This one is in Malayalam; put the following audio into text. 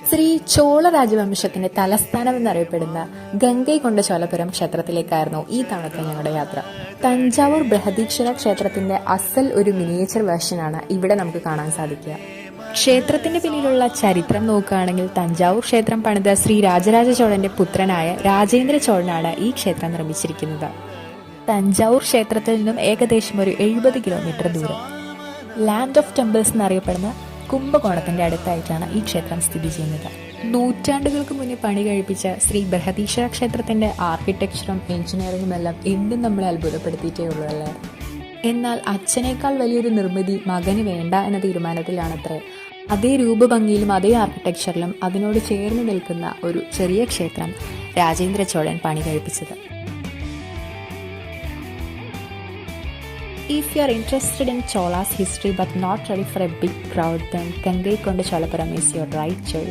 ശ്രീ ചോള രാജവംശത്തിന്റെ തലസ്ഥാനം എന്നറിയപ്പെടുന്ന ഗംഗൈകൊണ്ട ചോലപുരം ക്ഷേത്രത്തിലേക്കായിരുന്നു ഈ തവണത്തെ ഞങ്ങളുടെ യാത്ര. തഞ്ചാവൂർ ബൃഹദീശ്വര ക്ഷേത്രത്തിന്റെ അസൽ ഒരു മിനിയേച്ചർ വേർഷനാണ് ഇവിടെ നമുക്ക് കാണാൻ സാധിക്കുക. ക്ഷേത്രത്തിന്റെ പിന്നിലുള്ള ചരിത്രം നോക്കുകയാണെങ്കിൽ തഞ്ചാവൂർ ക്ഷേത്രം പണിത ശ്രീ രാജരാജ ചോഴന്റെ പുത്രനായ രാജേന്ദ്ര ചോഴനാണ് ഈ ക്ഷേത്രം നിർമ്മിച്ചിരിക്കുന്നത്. തഞ്ചാവൂർ ക്ഷേത്രത്തിൽ നിന്നും ഏകദേശം ഒരു 70 കിലോമീറ്റർ ദൂരം. ലാൻഡ് ഓഫ് ടെമ്പിൾസ് എന്നറിയപ്പെടുന്ന കുംഭകോണത്തിന്റെ അടുത്തായിട്ടാണ് ഈ ക്ഷേത്രം സ്ഥിതി ചെയ്യുന്നത്. നൂറ്റാണ്ടുകൾക്ക് മുന്നേ പണി കഴിപ്പിച്ച ശ്രീ ബൃഹദീശ്വര ക്ഷേത്രത്തിന്റെ ആർക്കിടെക്ചറും എഞ്ചിനീയറിംഗും എല്ലാം എന്തും നമ്മളെ അത്ഭുതപ്പെടുത്തിയിട്ടേ ഉള്ളൂ അല്ലേ. എന്നാൽ അച്ഛനേക്കാൾ വലിയൊരു നിർമ്മിതി മകന് വേണ്ട എന്ന തീരുമാനത്തിലാണത്രേ അതേ രൂപഭംഗിയിലും അതേ ആർക്കിടെക്ചറിലും അതിനോട് ചേർന്ന് നിൽക്കുന്ന ഒരു ചെറിയ ക്ഷേത്രം രാജേന്ദ്ര ചോഴൻ പണി കഴിപ്പിച്ചത്. If you are interested in Chola's history but not ready for a big crowd, then Gangaikonda Cholapuram is your right choice.